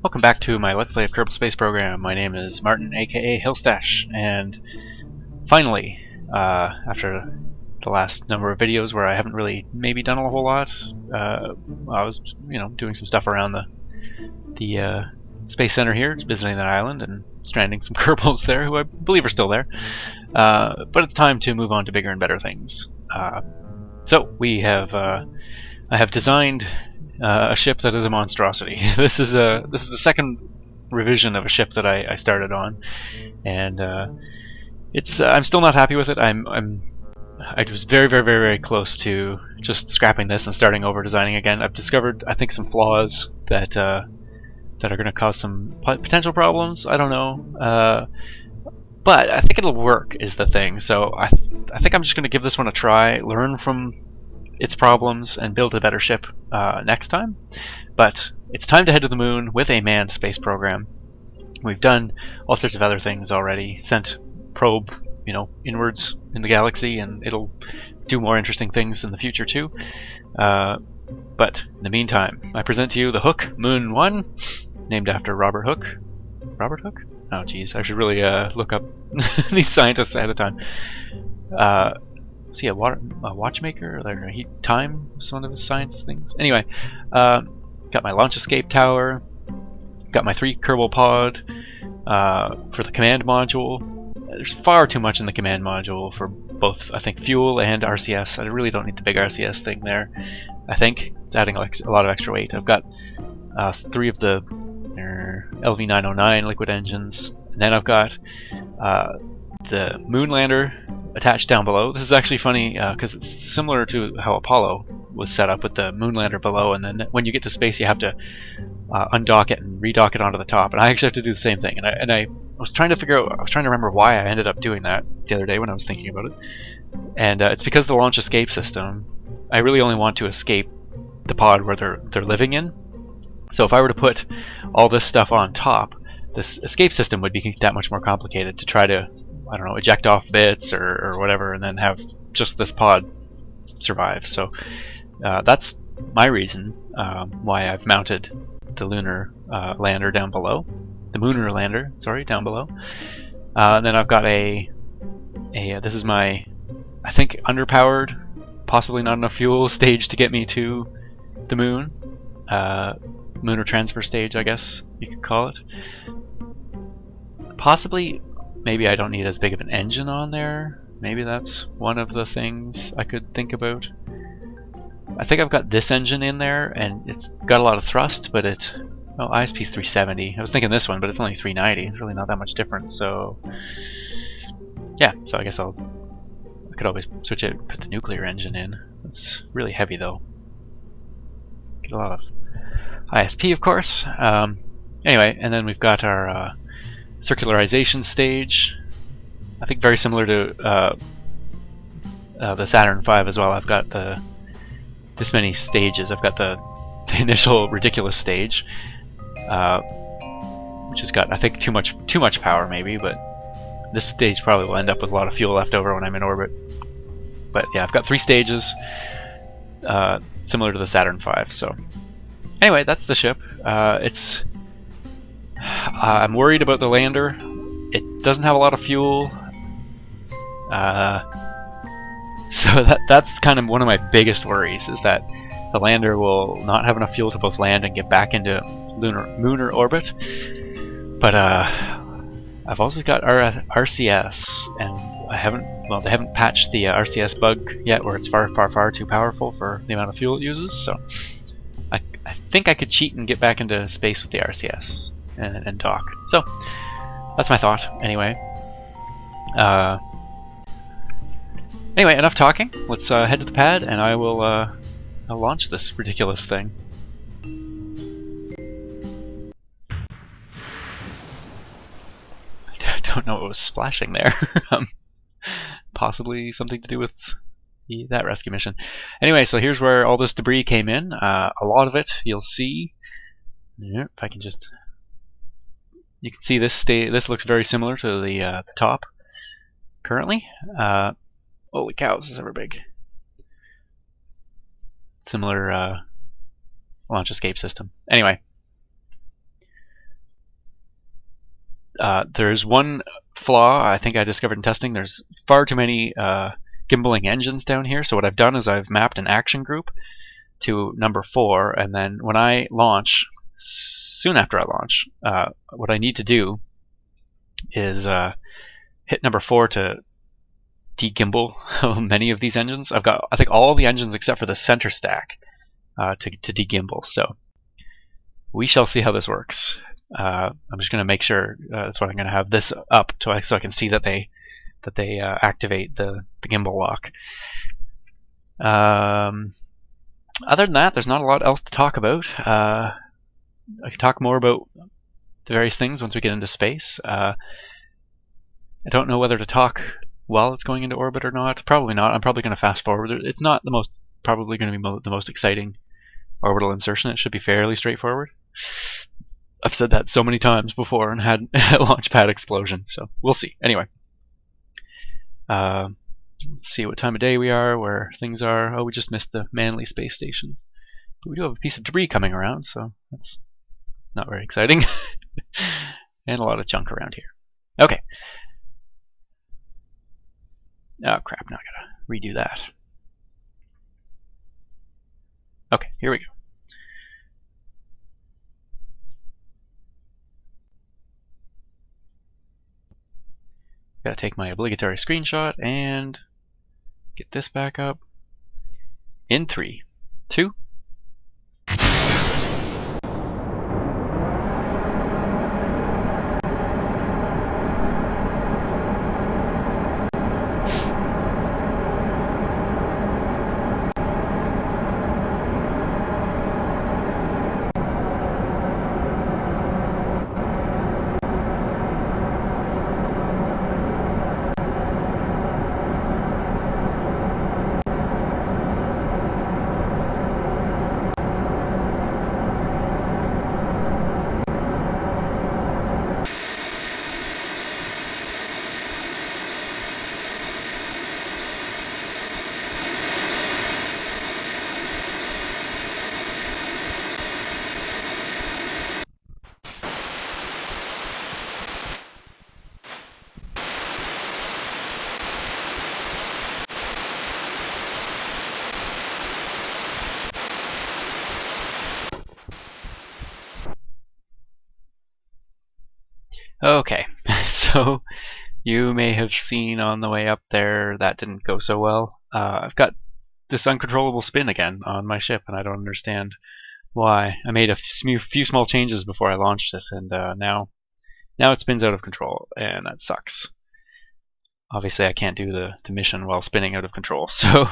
Welcome back to my Let's Play of Kerbal Space Program. My name is Martin, aka Hillstash, and finally, after the last number of videos where I haven't really maybe done a whole lot, I was, doing some stuff around the Space Center here, just visiting that island and stranding some Kerbals there, who I believe are still there. But it's time to move on to bigger and better things. So we have, I have designed a ship that is a monstrosity. This is the second revision of a ship that I started on, and I'm still not happy with it. I was very close to just scrapping this and starting over designing again. I've discovered, I think, some flaws that are going to cause some potential problems. I don't know, but I think it'll work is the thing. So I think I'm just going to give this one a try, learn from its problems, and build a better ship next time. But it's time to head to the moon with a manned space program. We've done all sorts of other things already. Sent probe, inwards in the galaxy, and it'll do more interesting things in the future too. But in the meantime, I present to you the Hook Moon 1, named after Robert Hooke. Robert Hooke? Oh geez, I should really look up these scientists ahead of time. Is he a watchmaker? Or heat time was one of his science things. Anyway, got my launch escape tower. Got my 3 Kerbal pod for the command module. There's far too much in the command module for both, I think, fuel and RCS. I really don't need the big RCS thing there. I think it's adding a lot of extra weight. I've got 3 of the LV909 liquid engines, and then I've got the Moonlander attached down below. This is actually funny because it's similar to how Apollo was set up with the Moonlander below, and then when you get to space you have to undock it and redock it onto the top. And I actually have to do the same thing. And I was trying to remember why I ended up doing that the other day when I was thinking about it. And it's because of the launch escape system. I really only want to escape the pod where they're living in. So if I were to put all this stuff on top, this escape system would be that much more complicated to try to, I don't know, eject off bits or whatever, and then have just this pod survive. So that's my reason why I've mounted the lunar lander down below, the Mooner lander, sorry, down below. And then I've got this is my, I think, underpowered, possibly not enough fuel stage to get me to the moon. Lunar transfer stage, I guess you could call it. Possibly, maybe I don't need as big of an engine on there. Maybe that's one of the things I could think about. I think I've got this engine in there, and it's got a lot of thrust, but ISP's 370. I was thinking this one, but it's only 390. It's really not that much difference. So yeah, so I guess I could always switch it, put the nuclear engine in. It's really heavy though. Get a lot of ISP, of course. Anyway, and then we've got our circularization stage. I think very similar to the Saturn V as well. I've got this many stages. I've got the initial ridiculous stage, which has got, I think, too much power maybe, but this stage probably will end up with a lot of fuel left over when I'm in orbit. But yeah, I've got 3 stages similar to the Saturn V. So anyway, that's the ship. I'm worried about the lander. It doesn't have a lot of fuel. So that's kind of one of my biggest worries, is that the lander will not have enough fuel to both land and get back into lunar orbit. But I've also got RCS, and they haven't patched the RCS bug yet, where it's far too powerful for the amount of fuel it uses. So I think I could cheat and get back into space with the RCS and dock. So that's my thought. Anyway. Anyway, enough talking. Let's head to the pad, and I'll launch this ridiculous thing. I don't know what was splashing there. Possibly something to do with that rescue mission. Anyway, so here's where all this debris came in. A lot of it you'll see. If I can just, you can see this. This looks very similar to the top currently. Holy cow, this is ever big. Similar launch escape system. Anyway, There's one flaw I think I discovered in testing. There's far too many gimbaling engines down here. So what I've done is I've mapped an action group to number 4, and then when I launch, soon after I launch, what I need to do is hit number 4 to de-gimbal many of these engines. I've got, I think, all the engines except for the center stack to de-gimbal. So we shall see how this works. I'm just going to make sure that's why I'm going to have this up so I can see that they activate the gimbal lock. Other than that, there's not a lot else to talk about. I can talk more about the various things once we get into space. I don't know whether to talk while it's going into orbit or not. Probably not. I'm probably going to fast forward. It's not probably going to be the most exciting orbital insertion. It should be fairly straightforward. I've said that so many times before and had a launch pad explosion, so we'll see. Anyway, let's see what time of day we are, where things are. Oh, we just missed the Manly space station. But we do have a piece of debris coming around, so that's not very exciting. And a lot of junk around here. Okay. Oh crap, now I gotta redo that. Okay, here we go. Gotta take my obligatory screenshot and get this back up in 3, 2. Okay, so you may have seen on the way up there that didn't go so well. I've got this uncontrollable spin again on my ship, and I don't understand why. I made a few small changes before I launched it, and now it spins out of control, and that sucks. Obviously, I can't do the mission while spinning out of control, so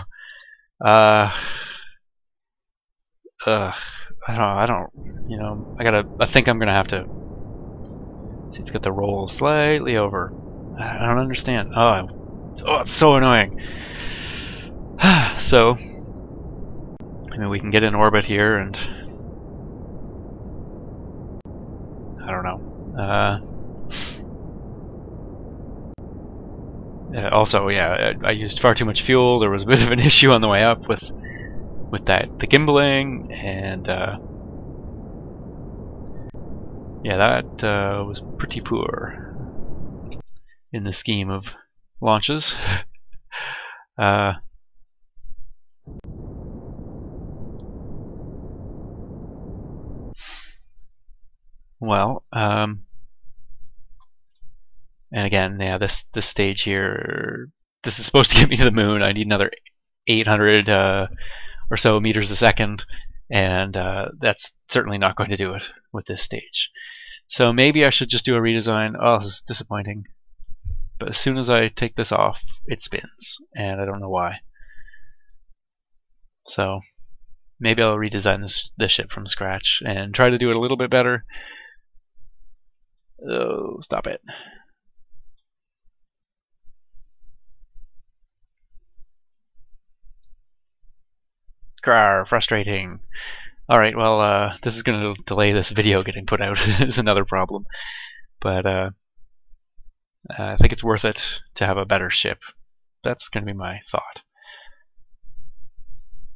I don't, I think I'm gonna have to. See, it's got the roll slightly over. I don't understand. Oh, it's so annoying. So, I mean, we can get in orbit here, and I don't know. Also, yeah, I used far too much fuel. There was a bit of an issue on the way up with the gimbaling, and yeah, that was pretty poor in the scheme of launches. Well, and again, yeah, this stage here, this is supposed to get me to the moon. I need another 800 or so meters a second, and that's certainly not going to do it with this stage. So maybe I should just do a redesign. Oh, this is disappointing. But as soon as I take this off, it spins, and I don't know why. So maybe I'll redesign this ship from scratch and try to do it a little bit better. Oh, stop it. Grr, frustrating. Alright, well, this is going to delay this video getting put out is another problem. But I think it's worth it to have a better ship. That's going to be my thought.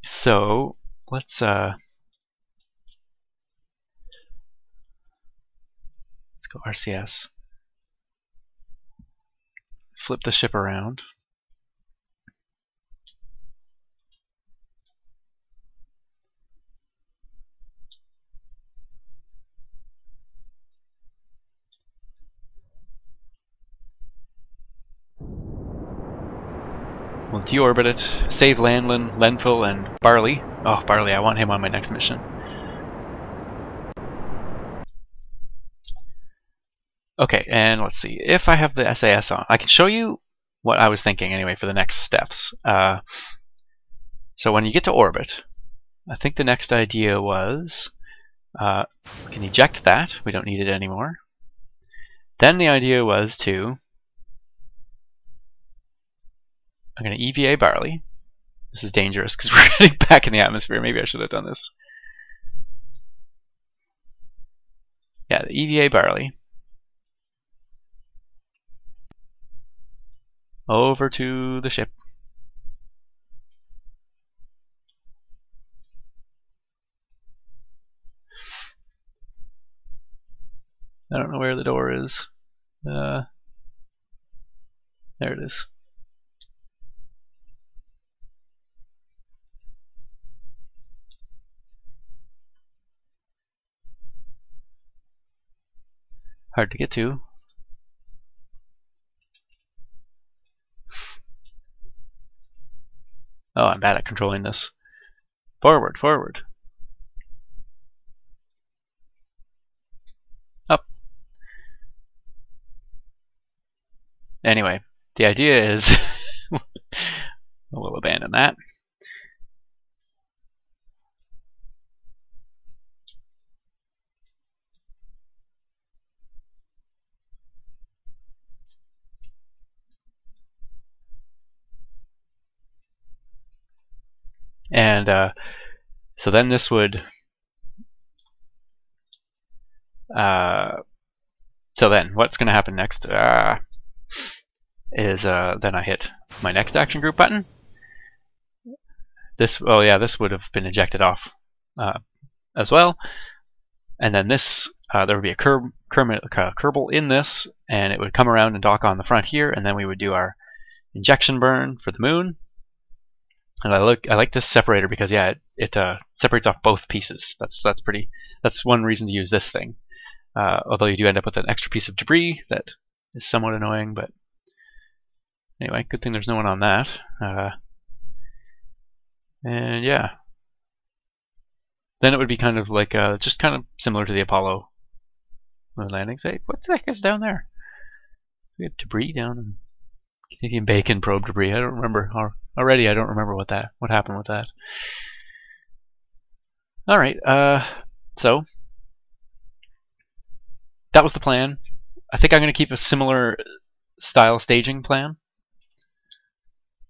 So, let's go RCS. flip the ship around. We'll deorbit it, save Landlin, Lenfil, and Barley. Oh, Barley, I want him on my next mission. Okay, and let's see. If I have the SAS on, I can show you what I was thinking anyway for the next steps. So when you get to orbit, I think the next idea was we can eject that. We don't need it anymore. Then the idea was to I'm going to EVA Barley. This is dangerous because we're getting back in the atmosphere. Maybe I should have done this. Yeah, the EVA Barley. Over to the ship. I don't know where the door is. There it is. Hard to get to. Oh, I'm bad at controlling this. Forward, forward. Up. Anyway, the idea is we'll abandon that. And so then this would so then what's going to happen next is then I hit my next action group button. This this would have been ejected off as well, and then this there would be a Kerbal in this, and it would come around and dock on the front here, and then we would do our injection burn for the moon. And I like this separator because it separates off both pieces. That's one reason to use this thing. Although you do end up with an extra piece of debris that is somewhat annoying, but anyway, good thing there's no one on that. And yeah, then it would be kind of like just kind of similar to the Apollo moon landing. Say, what the heck is down there? We have debris down in Canadian Bacon probe debris. I don't remember. Already, I don't remember what happened with that. All right, so that was the plan. I think I'm going to keep a similar style staging plan,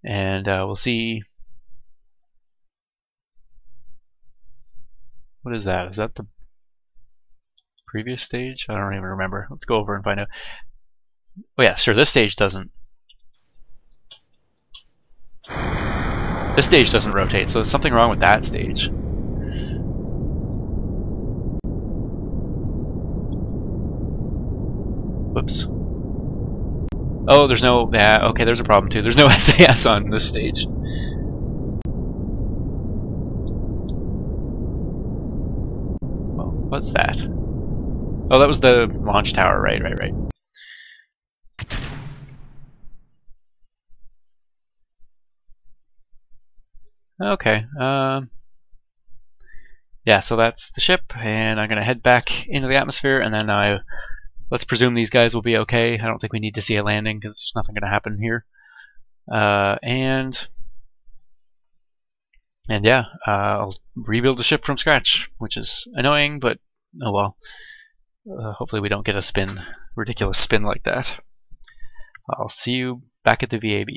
and we'll see. What is that? Is that the previous stage? I don't even remember. Let's go over and find out. Oh yeah, sure. This stage doesn't. This stage doesn't rotate, so there's something wrong with that stage. Whoops. Oh, there's no... Yeah, okay, there's a problem too. There's no SAS on this stage. Well, what's that? Oh, that was the launch tower, right. Okay, yeah, so that's the ship, and I'm going to head back into the atmosphere, and then let's presume these guys will be okay. I don't think we need to see a landing, because there's nothing going to happen here. And yeah, I'll rebuild the ship from scratch, which is annoying, but oh well. Hopefully we don't get a ridiculous spin like that. I'll see you back at the VAB.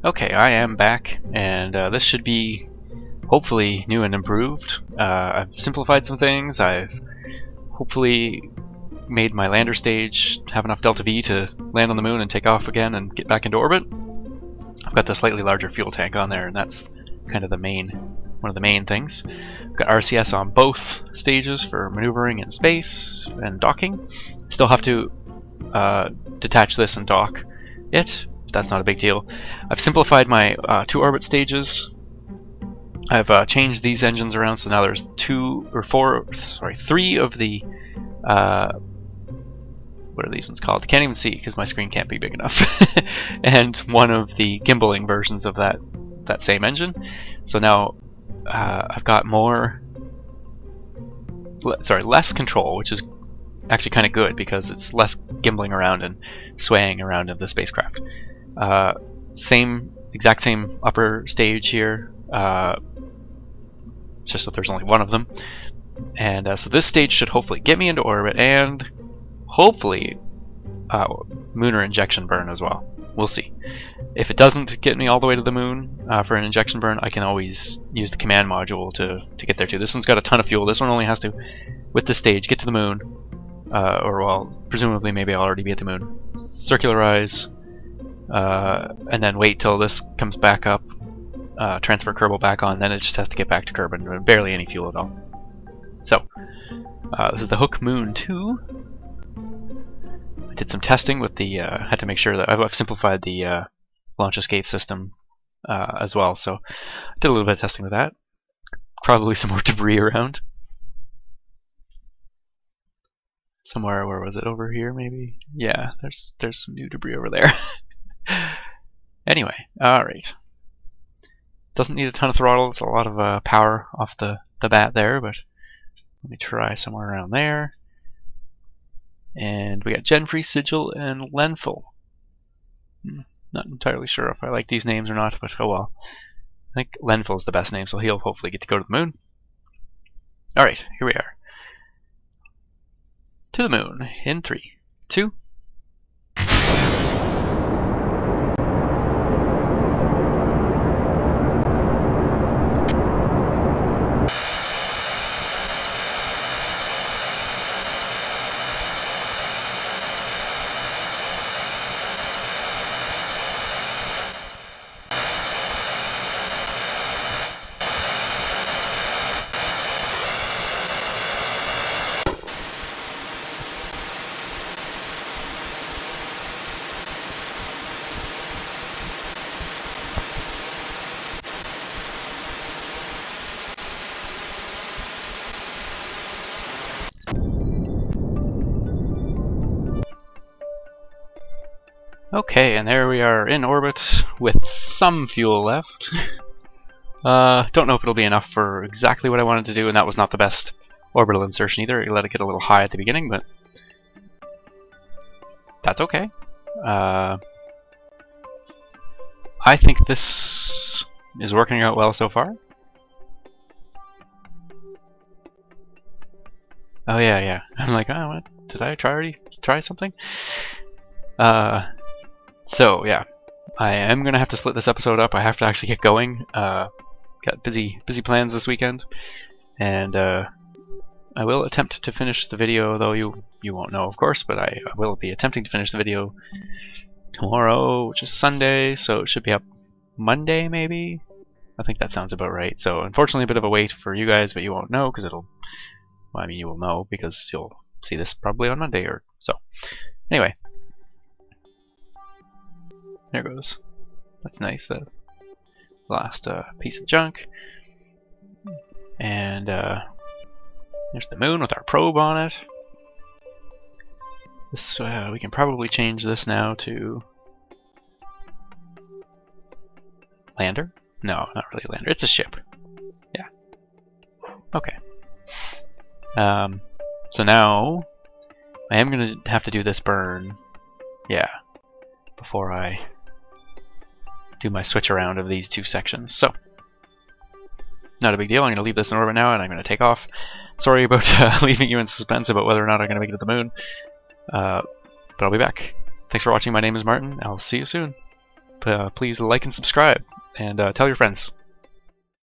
Okay, I am back, and this should be hopefully new and improved. I've simplified some things. I've hopefully made my lander stage have enough delta V to land on the moon and take off again and get back into orbit. I've got the slightly larger fuel tank on there, and that's kind of one of the main things. I've got RCS on both stages for maneuvering in space and docking. Still have to detach this and dock it. That's not a big deal. I've simplified my 2 orbit stages. I've changed these engines around, so now there's 3 of the what are these ones called? Can't even see because my screen can't be big enough. And 1 of the gimbaling versions of that same engine. So now I've got less control, which is actually kind of good because it's less gimbaling around and swaying around of the spacecraft. Exact same upper stage here, just that there's only 1 of them. And so this stage should hopefully get me into orbit and hopefully lunar injection burn as well. We'll see. If it doesn't get me all the way to the moon for an injection burn, I can always use the command module to get there too. This one's got a ton of fuel. This one only has to, with this stage, get to the moon, or well, presumably maybe I'll already be at the moon. Circularize, and then wait till this comes back up, transfer Kerbal back on, then it just has to get back to Kerbin. Barely any fuel at all. So, this is the Hook Moon 2. I did some testing with the, had to make sure that I've simplified the launch escape system as well, so I did a little bit of testing with that. Probably some more debris around. Somewhere, where was it? Over here, maybe? Yeah, there's some new debris over there. Anyway, alright. Doesn't need a ton of throttle, it's a lot of power off the bat there, but let me try somewhere around there. And we got Gen-Free, Sigil, and Lenful. Not entirely sure if I like these names or not, but oh well. I think Lenful is the best name, so he'll hopefully get to go to the moon. Alright, here we are. To the moon in 3, 2. Okay, and there we are in orbit with some fuel left. Don't know if it'll be enough for exactly what I wanted to do, and that was not the best orbital insertion either. I let it get a little high at the beginning, but that's okay. I think this is working out well so far. Oh yeah. I'm like, oh, what? Did I already try something? So yeah, I am gonna have to split this episode up. I have to actually get going. Got busy plans this weekend, and I will attempt to finish the video, though you won't know, of course. But I will be attempting to finish the video tomorrow, which is Sunday, so it should be up Monday maybe. I think that sounds about right. So unfortunately, a bit of a wait for you guys, but you won't know because it'll. Well, I mean, you will know because you'll see this probably on Monday or so. Anyway. There goes. That's nice. The last piece of junk. And there's the moon with our probe on it. This we can probably change this now to lander. No, not really lander. It's a ship. Yeah. Okay. So now I am gonna have to do this burn. Yeah. Before I do my switch around of these 2 sections. So, not a big deal. I'm going to leave this in orbit now and I'm going to take off. Sorry about leaving you in suspense about whether or not I'm going to make it to the moon. But I'll be back. Thanks for watching. My name is Martin. I'll see you soon. Please like and subscribe and tell your friends.